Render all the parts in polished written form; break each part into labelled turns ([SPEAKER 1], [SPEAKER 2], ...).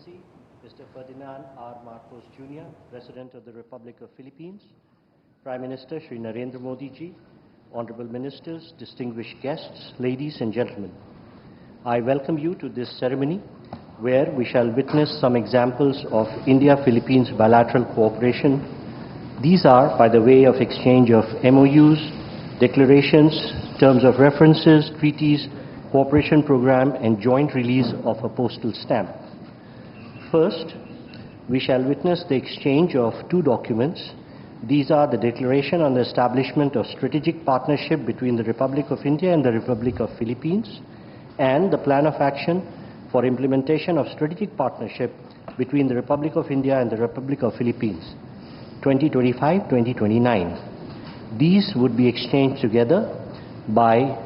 [SPEAKER 1] Excellency, Mr. Ferdinand R. Marcos Jr., President of the Republic of Philippines, Prime Minister Shri Narendra Modi ji, Honorable Ministers, distinguished guests, ladies and gentlemen. I welcome you to this ceremony where we shall witness some examples of India-Philippines bilateral cooperation. These are by the way of exchange of MoUs, declarations, terms of references, treaties, cooperation program and joint release of a postal stamp. First, we shall witness the exchange of two documents. These are the Declaration on the Establishment of Strategic Partnership between the Republic of India and the Republic of Philippines and the Plan of Action for Implementation of Strategic Partnership between the Republic of India and the Republic of Philippines, 2025-2029. These would be exchanged together by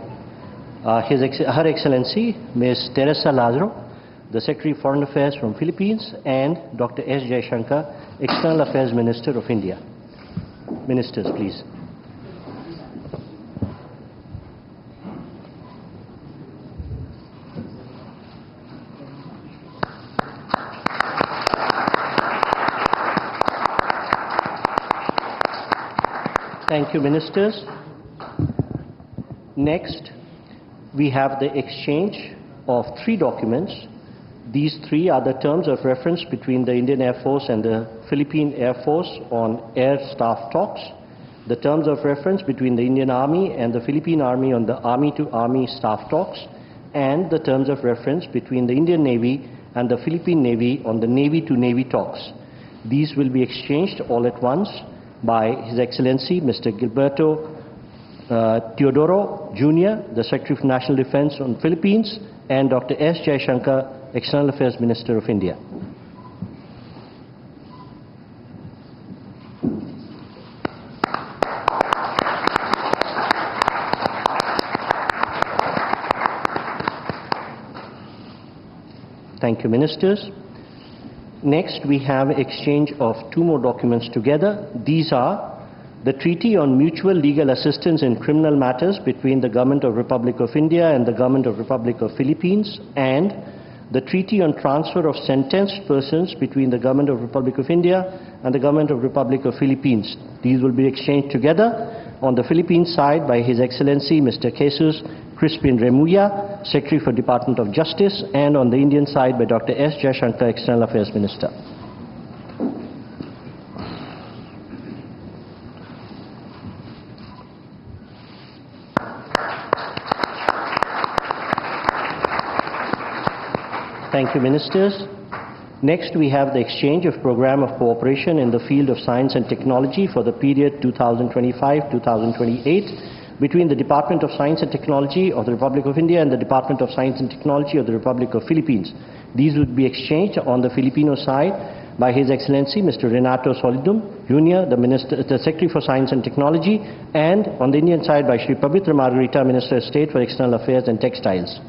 [SPEAKER 1] Her Excellency Ms. Teresa Lazaro, the Secretary of Foreign Affairs from Philippines, and Dr. S. Jaishankar, External Affairs Minister of India. Ministers, please. Thank you, Ministers. Next, we have the exchange of three documents. These three are the terms of reference between the Indian Air Force and the Philippine Air Force on air staff talks, the terms of reference between the Indian Army and the Philippine Army on the Army-to-Army staff talks, and the terms of reference between the Indian Navy and the Philippine Navy on the Navy-to-Navy talks. These will be exchanged all at once by His Excellency Mr. Gilberto Teodoro Jr., the Secretary for National Defense on the Philippines, and Dr. S. Jaishankar, External Affairs Minister of India. Thank you, Ministers. Next, we have exchange of two more documents together. These are the Treaty on Mutual Legal Assistance in Criminal Matters between the Government of Republic of India and the Government of Republic of Philippines, and the Treaty on Transfer of Sentenced Persons between the Government of Republic of India and the Government of Republic of Philippines. These will be exchanged together on the Philippine side by His Excellency Mr. Jesus Crispin Remulla, Secretary for Department of Justice, and on the Indian side by Dr. S. Jaishankar, External Affairs Minister. Thank you, Ministers. Next, we have the exchange of program of cooperation in the field of science and technology for the period 2025-2028 between the Department of Science and Technology of the Republic of India and the Department of Science and Technology of the Republic of Philippines. These would be exchanged on the Filipino side by His Excellency Mr. Renato Solidum Jr., the Secretary for Science and Technology, and on the Indian side by Shri Pabitra Margarita, Minister of State for External Affairs and Textiles.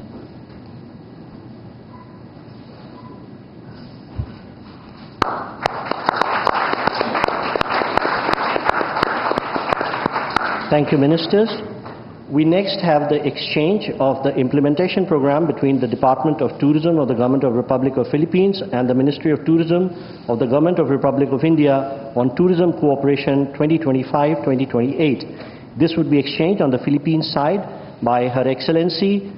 [SPEAKER 1] Thank you, Ministers. We next have the exchange of the implementation program between the Department of Tourism of the Government of Republic of Philippines and the Ministry of Tourism of the Government of Republic of India on Tourism Cooperation 2025-2028. This would be exchanged on the Philippine side by Her Excellency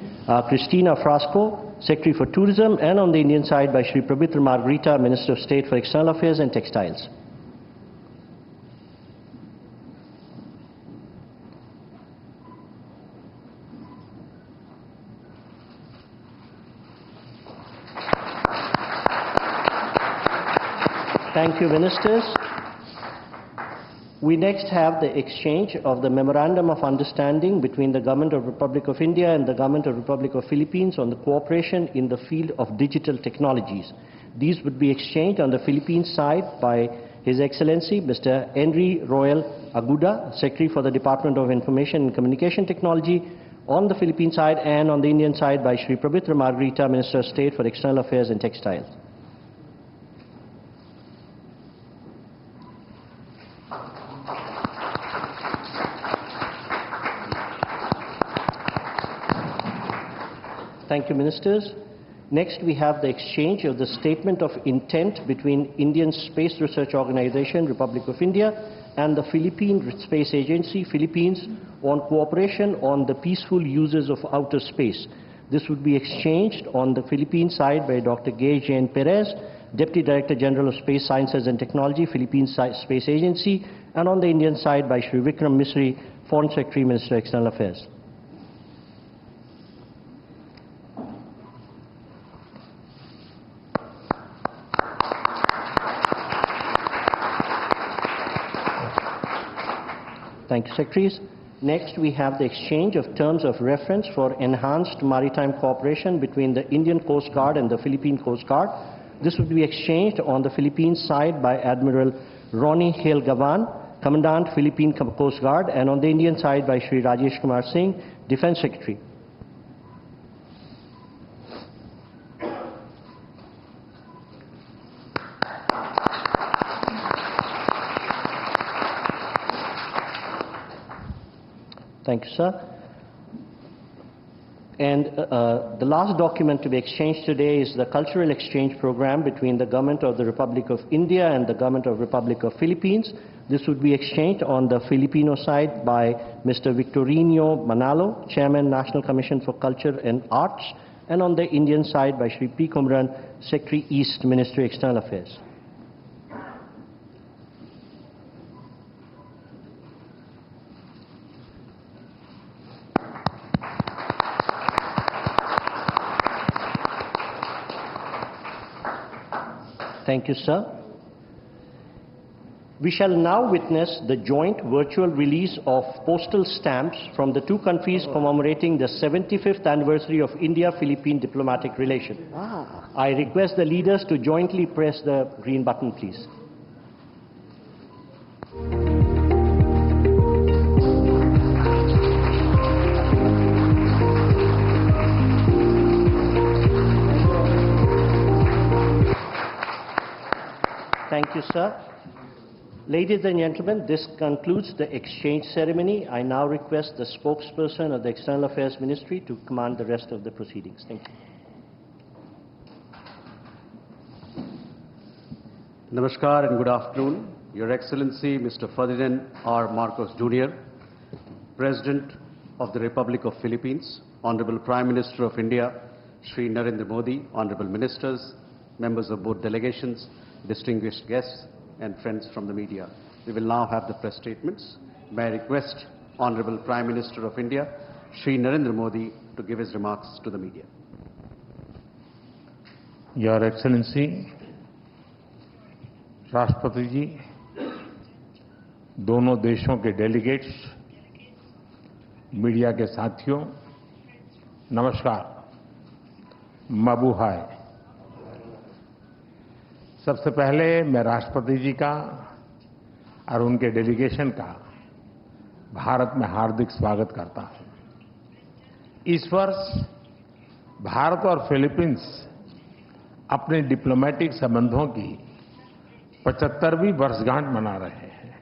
[SPEAKER 1] Cristina Frasco, Secretary for Tourism, and on the Indian side by Shri Pabitra Margarita, Minister of State for External Affairs and Textiles. Thank you, Ministers. We next have the exchange of the Memorandum of Understanding between the Government of Republic of India and the Government of Republic of Philippines on the cooperation in the field of digital technologies. These would be exchanged on the Philippine side by His Excellency Mr. Henry Royal Aguda, Secretary for the Department of Information and Communication Technology on the Philippine side, and on the Indian side by Shri Pabitra Margarita, Minister of State for External Affairs and Textiles. Thank you, Ministers. Next, we have the exchange of the Statement of Intent between Indian Space Research Organization, Republic of India, and the Philippine Space Agency, Philippines, on cooperation on the peaceful uses of outer space. This would be exchanged on the Philippine side by Dr. Gay Jane Perez, Deputy Director General of Space Sciences and Technology, Philippine Space Agency, and on the Indian side by Shri Vikram Misri, Foreign Secretary, Minister of External Affairs. Thank you, Secretaries. Next, we have the exchange of terms of reference for enhanced maritime cooperation between the Indian Coast Guard and the Philippine Coast Guard. This would be exchanged on the Philippine side by Admiral Ronnie Hale Gavan, Commandant Philippine Coast Guard, and on the Indian side by Shri Rajesh Kumar Singh, Defense Secretary. Thank you, sir. And the last document to be exchanged today is the cultural exchange program between the Government of the Republic of India and the Government of the Republic of Philippines. This would be exchanged on the Filipino side by Mr. Victorino Manalo, Chairman, National Commission for Culture and Arts, and on the Indian side by Shri P. Kumran, Secretary East, Ministry of External Affairs. Thank you, sir. We shall now witness the joint virtual release of postal stamps from the two countries commemorating the 75th anniversary of India-Philippine diplomatic relation. I request the leaders to jointly press the green button, please. Thank you, sir. Ladies and gentlemen, this concludes the exchange ceremony. I now request the spokesperson of the External Affairs Ministry to command the rest of the proceedings. Thank you.
[SPEAKER 2] Namaskar and good afternoon. Your Excellency, Mr. Ferdinand R. Marcos Jr., President of the Republic of Philippines, Honorable Prime Minister of India, Shri Narendra Modi, Honorable Ministers, members of both delegations, distinguished guests and friends from the media. We will now have the press statements. May I request Honorable Prime Minister of India, Shri Narendra Modi, to give his remarks to the media.
[SPEAKER 3] Your Excellency, राष्ट्रपति जी, दोनों देशों के delegates, media के साथियों, नमस्कार, मबूहाय। सबसे पहले मैं राष्ट्रपति जी का और उनके डेलीगेशन का भारत में हार्दिक स्वागत करता हूं। इस वर्ष भारत और फिलीपींस अपने डिप्लोमेटिक संबंधों की 75वीं वर्षगांठ मना रहे हैं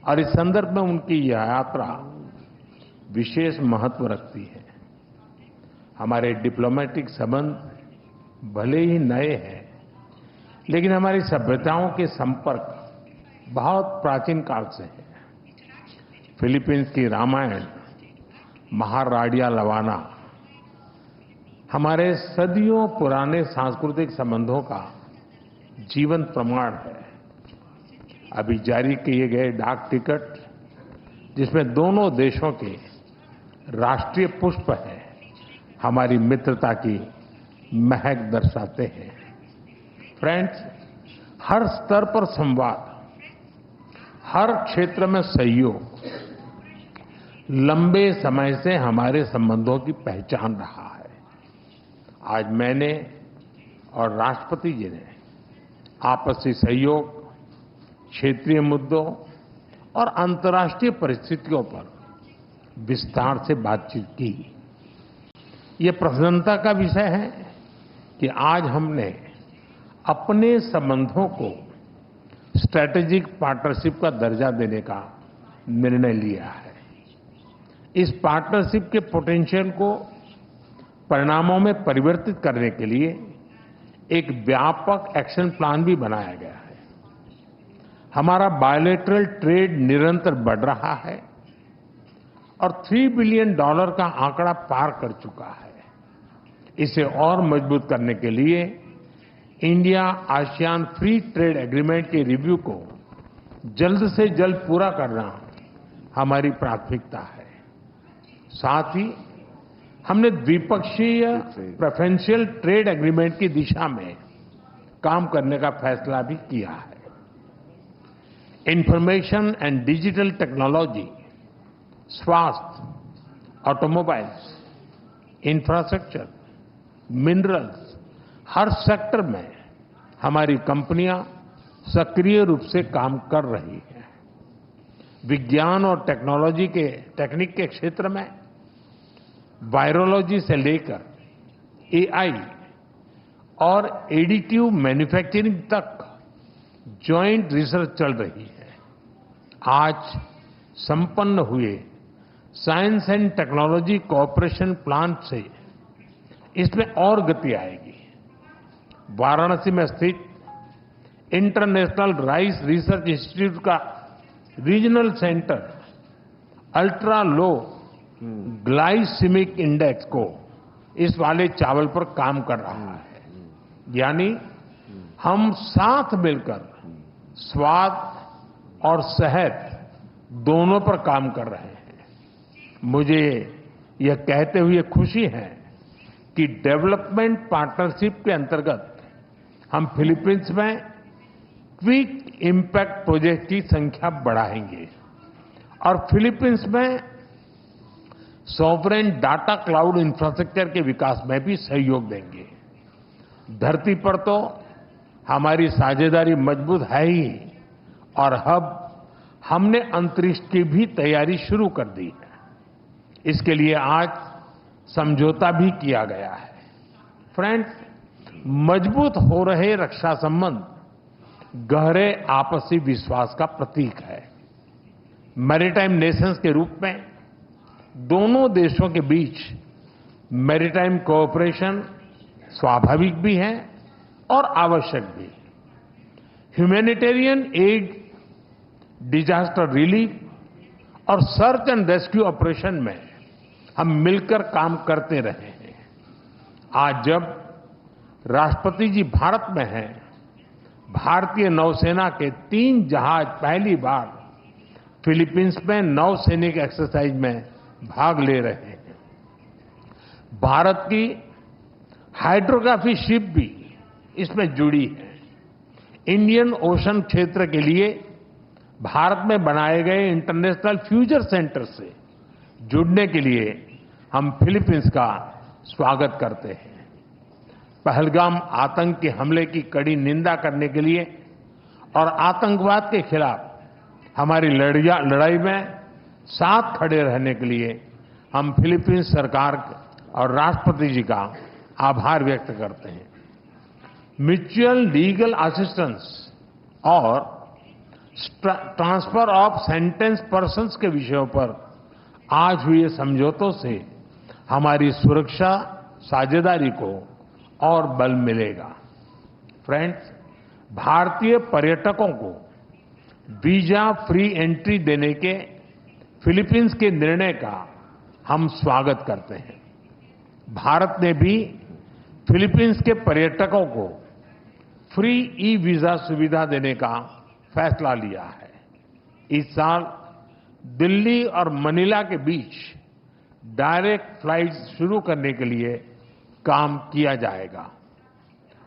[SPEAKER 3] और इस संदर्भ में उनकी यह यात्रा विशेष महत्व रखती है। हमारे डिप्लोमेटिक संबंध भले ही नए हैं, लेकिन हमारी सभ्यताओं के संपर्क बहुत प्राचीन काल से है। फिलीपींस की रामायण, महाराडिया लवाना हमारे सदियों पुराने सांस्कृतिक संबंधों का जीवंत प्रमाण है। अभी जारी किए गए डाक टिकट, जिसमें दोनों देशों के राष्ट्रीय पुष्प है, हमारी मित्रता की महक दर्शाते हैं। फ्रेंड्स, हर स्तर पर संवाद, हर क्षेत्र में सहयोग लंबे समय से हमारे संबंधों की पहचान रहा है। आज मैंने और राष्ट्रपति जी ने आपसी सहयोग, क्षेत्रीय मुद्दों और अंतर्राष्ट्रीय परिस्थितियों पर विस्तार से बातचीत की। ये प्रसन्नता का विषय है कि आज हमने अपने संबंधों को स्ट्रैटेजिक पार्टनरशिप का दर्जा देने का निर्णय लिया है। इस पार्टनरशिप के पोटेंशियल को परिणामों में परिवर्तित करने के लिए एक व्यापक एक्शन प्लान भी बनाया गया है। हमारा बायलैटरल ट्रेड निरंतर बढ़ रहा है और $3 बिलियन का आंकड़ा पार कर चुका है। इसे और मजबूत करने के लिए India ASEAN free trade agreement के रिव्यू को जल्द से जल्द पूरा करना हमारी प्राथमिकता है। साथ ही हमने द्विपक्षीय प्रेफरेंशियल ट्रेड एग्रीमेंट की दिशा में काम करने का फैसला भी किया है। इंफॉर्मेशन एंड डिजिटल टेक्नोलॉजी, स्वास्थ्य, ऑटोमोबाइल्स, इंफ्रास्ट्रक्चर, मिनरल्स, हर सेक्टर में हमारी कंपनियां सक्रिय रूप से काम कर रही हैं। विज्ञान और टेक्निक के क्षेत्र में वायरोलॉजी से लेकर एआई और एडिटिव मैन्युफैक्चरिंग तक जॉइंट रिसर्च चल रही है। आज संपन्न हुए science and technology cooperation plan से इसमें और गति आएगी। वाराणसी में स्थित इंटरनेशनल राइस रिसर्च इंस्टीट्यूट का regional centre ultra low glycemic index को इस वाले चावल पर काम कर रहा है। यानी हम साथ मिलकर स्वाद और सेहत दोनों पर काम कर रहे हैं। मुझे यह कहते हुए खुशी है कि डेवलपमेंट पार्टनरशिप के अंतर्गत हम फिलीपींस में क्विक इम्पैक्ट प्रोजेक्ट की संख्या बढ़ाएंगे और फिलीपींस में सॉवरेन डाटा क्लाउड इंफ्रास्ट्रक्चर के विकास में भी सहयोग देंगे। धरती पर तो हमारी साझेदारी मजबूत है ही और अब हमने अंतरिक्ष की भी तैयारी शुरू कर दी है। इसके लिए आज समझौता भी किया गया है। फ्रेंड्स, मजबूत हो रहे रक्षा संबंध गहरे आपसी विश्वास का प्रतीक है। मैरीटाइम नेशंस के रूप में दोनों देशों के बीच मैरीटाइम कोऑपरेशन स्वाभाविक भी है और आवश्यक भी। ह्यूमैनिटेरियन एड, डिजास्टर रिलीफ और सर्च एंड रेस्क्यू ऑपरेशन में हम मिलकर काम करते रहे हैं। आज जब राष्ट्रपति जी भारत में हैं, भारतीय नौसेना के 3 जहाज पहली बार फिलीपींस में नौसैनिक एक्सरसाइज में भाग ले रहे हैं। भारत की हाइड्रोग्राफी शिप भी इसमें जुड़ी है। इंडियन ओशन क्षेत्र के लिए भारत में बनाए गए इंटरनेशनल फ्यूचर सेंटर से जुड़ने के लिए हम फिलीपींस का स्वागत करते हैं। पहलगाम आतंकी हमले की कड़ी निंदा करने के लिए और आतंकवाद के खिलाफ हमारी लड़ाई में साथ खड़े रहने के लिए हम फिलीपींस सरकार और राष्ट्रपति जी का आभार व्यक्त करते हैं। म्यूचुअल लीगल असिस्टेंस और ट्रांसफर ऑफ सेंटेंस पर्सन्स के विषयों पर आज हुए समझौतों से हमारी सुरक्षा साझेदारी को और बल मिलेगा। फ्रेंड्स, भारतीय पर्यटकों को वीजा फ्री एंट्री देने के फिलीपींस के निर्णय का हम स्वागत करते हैं। भारत ने भी फिलीपींस के पर्यटकों को फ्री ई वीजा सुविधा देने का फैसला लिया है। इस साल दिल्ली और मनीला के बीच डायरेक्ट फ्लाइट्स शुरू करने के लिए काम किया जाएगा।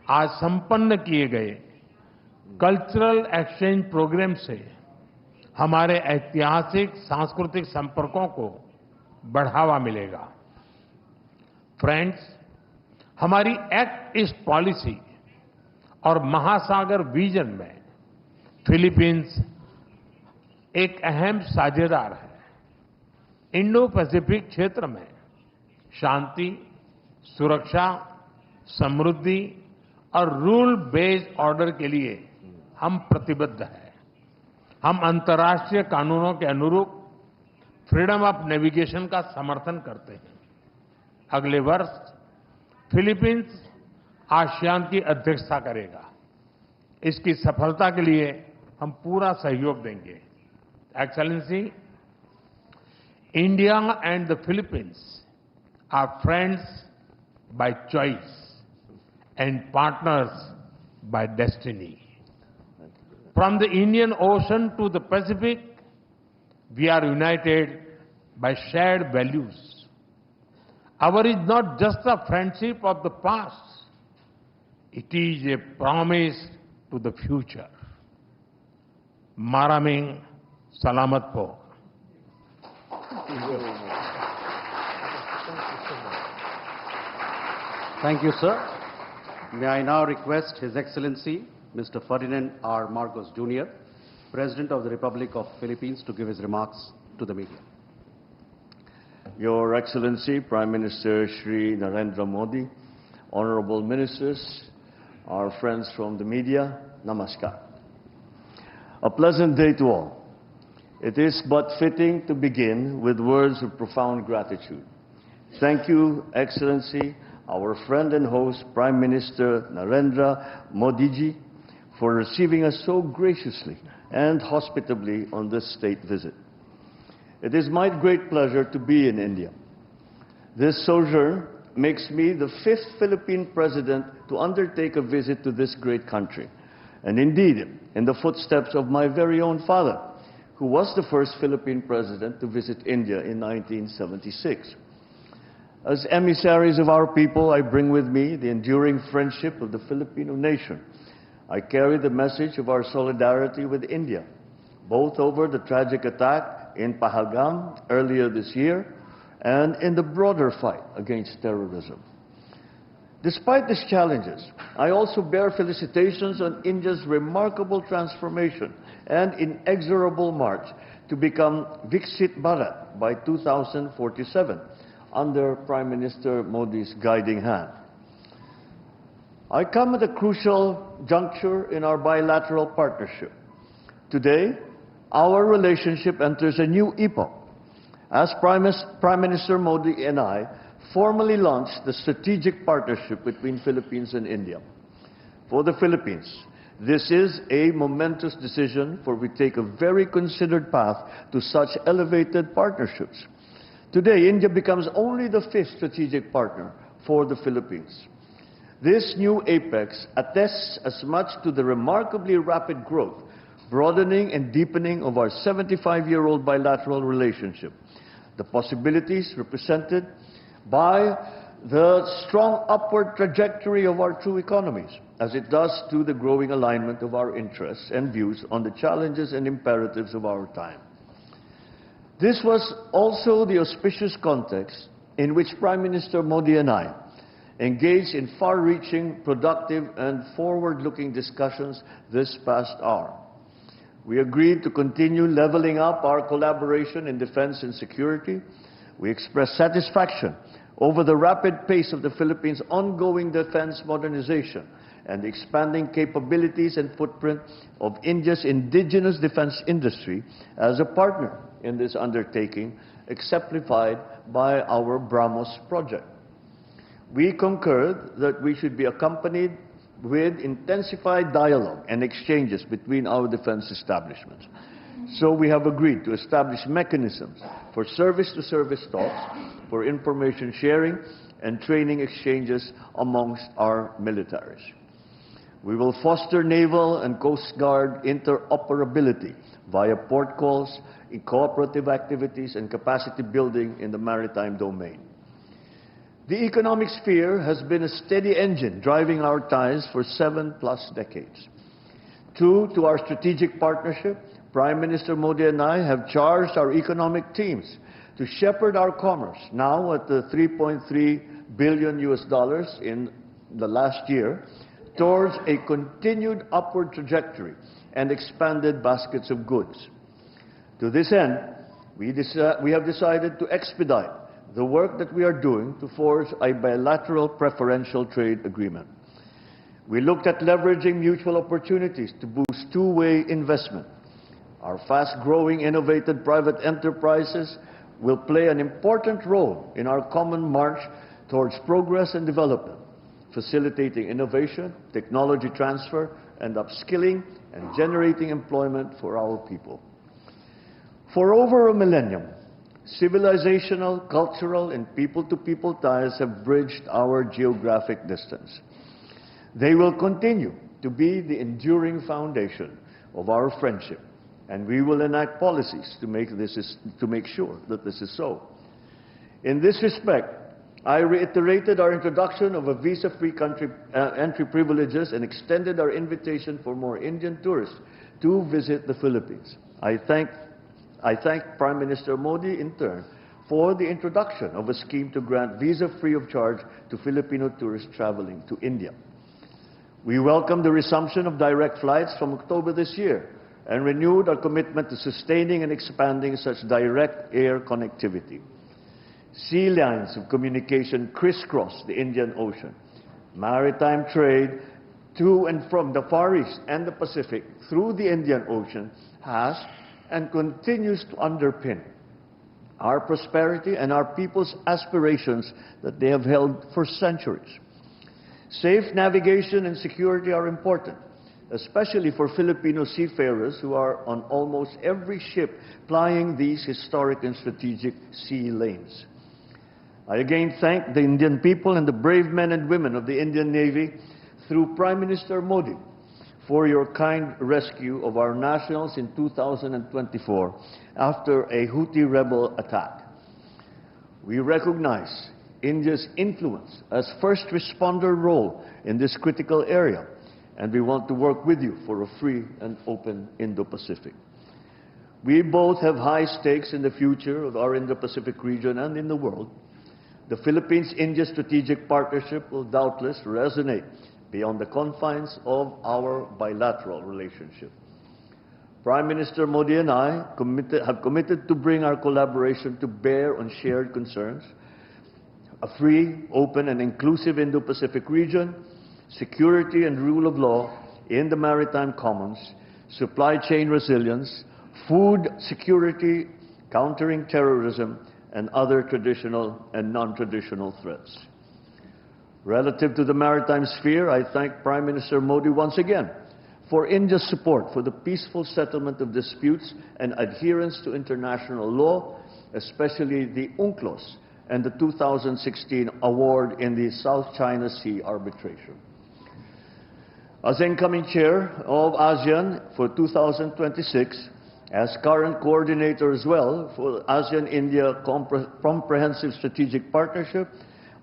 [SPEAKER 3] आज संपन्न किए गए कल्चरल एक्सचेंज प्रोग्राम से हमारे ऐतिहासिक सांस्कृतिक संपर्कों को बढ़ावा मिलेगा। फ्रेंड्स, हमारी एक्ट ईस्ट पॉलिसी और महासागर विजन में फिलीपींस एक अहम साझेदार है। इंडो पैसिफिक क्षेत्र में शांति, सुरक्षा, समृद्धि और रूल बेस्ड ऑर्डर के लिए हम प्रतिबद्ध हैं। हम अंतर्राष्ट्रीय कानूनों के अनुरूप फ्रीडम ऑफ नेविगेशन का समर्थन करते हैं। अगले वर्ष फिलीपींस आसियान की अध्यक्षता करेगा। इसकी सफलता के लिए हम पूरा सहयोग देंगे। Excellency, India and the Philippines are friends by choice and partners by destiny. From the Indian Ocean to the Pacific, we are united by shared values. Our is not just a friendship of the past, it is a promise to the future. Maraming salamat po.
[SPEAKER 2] Thank you, sir. May I now request His Excellency, Mr. Ferdinand R. Marcos Jr., President of the Republic of Philippines, to give his remarks to the media.
[SPEAKER 4] Your Excellency, Prime Minister Shri Narendra Modi, Honorable Ministers, our friends from the media, Namaskar. A pleasant day to all. It is but fitting to begin with words of profound gratitude. Thank you, Excellency, our friend and host, Prime Minister Narendra Modi ji, for receiving us so graciously and hospitably on this state visit. It is my great pleasure to be in India. This sojourn makes me the 5th Philippine president to undertake a visit to this great country, and indeed, in the footsteps of my very own father, who was the first Philippine president to visit India in 1976. As emissaries of our people, I bring with me the enduring friendship of the Filipino nation. I carry the message of our solidarity with India, both over the tragic attack in Pahalgam earlier this year and in the broader fight against terrorism. Despite these challenges, I also bear felicitations on India's remarkable transformation and inexorable march to become Viksit Bharat by 2047. Under Prime Minister Modi's guiding hand. I come at a crucial juncture in our bilateral partnership. Today, our relationship enters a new epoch, as Prime Minister Modi and I formally launched the strategic partnership between Philippines and India. For the Philippines, this is a momentous decision, for we take a very considered path to such elevated partnerships. Today, India becomes only the 5th strategic partner for the Philippines. This new apex attests as much to the remarkably rapid growth, broadening and deepening of our 75-year-old bilateral relationship, the possibilities represented by the strong upward trajectory of our two economies, as it does to the growing alignment of our interests and views on the challenges and imperatives of our time. This was also the auspicious context in which Prime Minister Modi and I engaged in far-reaching, productive and forward-looking discussions this past hour. We agreed to continue leveling up our collaboration in defense and security. We expressed satisfaction over the rapid pace of the Philippines' ongoing defense modernization and the expanding capabilities and footprint of India's indigenous defense industry as a partner in this undertaking, exemplified by our BrahMos project. We concurred that we should be accompanied with intensified dialogue and exchanges between our defense establishments. So we have agreed to establish mechanisms for service-to-service talks, for information sharing and training exchanges amongst our militaries. We will foster naval and coast guard interoperability via port calls, in cooperative activities and capacity building in the maritime domain. The economic sphere has been a steady engine driving our ties for 7+ decades. True to our strategic partnership, Prime Minister Modi and I have charged our economic teams to shepherd our commerce, now at the $3.3 billion in the last year, towards a continued upward trajectory and expanded baskets of goods. To this end, we have decided to expedite the work that we are doing to forge a bilateral preferential trade agreement. We looked at leveraging mutual opportunities to boost two-way investment. Our fast-growing, innovative private enterprises will play an important role in our common march towards progress and development, facilitating innovation, technology transfer, and upskilling and generating employment for our people. For over a millennium, civilizational, cultural, and people-to-people ties have bridged our geographic distance. They will continue to be the enduring foundation of our friendship, and we will enact policies to make sure that this is so. In this respect, I reiterated our introduction of a visa-free entry privileges and extended our invitation for more Indian tourists to visit the Philippines. I thank Prime Minister Modi in turn for the introduction of a scheme to grant visa free of charge to Filipino tourists traveling to India. We welcome the resumption of direct flights from October this year and renewed our commitment to sustaining and expanding such direct air connectivity. Sea lines of communication crisscross the Indian Ocean. Maritime trade to and from the Far East and the Pacific through the Indian Ocean has and continues to underpin our prosperity and our people's aspirations that they have held for centuries. Safe navigation and security are important, especially for Filipino seafarers who are on almost every ship plying these historic and strategic sea lanes. I again thank the Indian people and the brave men and women of the Indian Navy through Prime Minister Modi for your kind rescue of our nationals in 2024 after a Houthi rebel attack. We recognize India's influence as first responder role in this critical area, and we want to work with you for a free and open Indo-Pacific. We both have high stakes in the future of our Indo-Pacific region and in the world. The Philippines-India strategic partnership will doubtless resonate beyond the confines of our bilateral relationship. Prime Minister Modi and I have committed to bring our collaboration to bear on shared concerns, a free, open, and inclusive Indo-Pacific region, security and rule of law in the maritime commons, supply chain resilience, food security, countering terrorism, and other traditional and non-traditional threats. Relative to the maritime sphere, I thank Prime Minister Modi once again for India's support for the peaceful settlement of disputes and adherence to international law, especially the UNCLOS and the 2016 award in the South China Sea arbitration. As incoming chair of ASEAN for 2026, as current coordinator as well for ASEAN-India Comprehensive Strategic Partnership,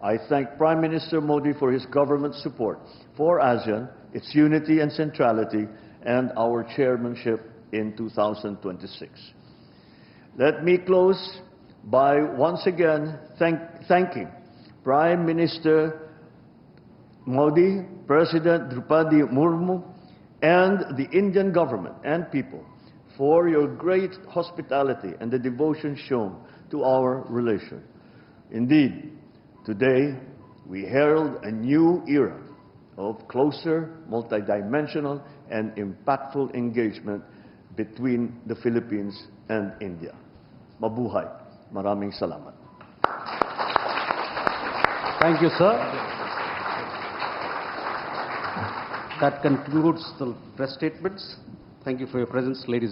[SPEAKER 4] I thank Prime Minister Modi for his government support for ASEAN, its unity and centrality, and our chairmanship in 2026. Let me close by once again thanking Prime Minister Modi, President Draupadi Murmu, and the Indian government and people for your great hospitality and the devotion shown to our relation. Indeed, today we herald a new era of closer, multidimensional, and impactful engagement between the Philippines and India. Mabuhay. Maraming salamat.
[SPEAKER 2] Thank you, sir. That concludes the press statements. Thank you for your presence, ladies and gentlemen.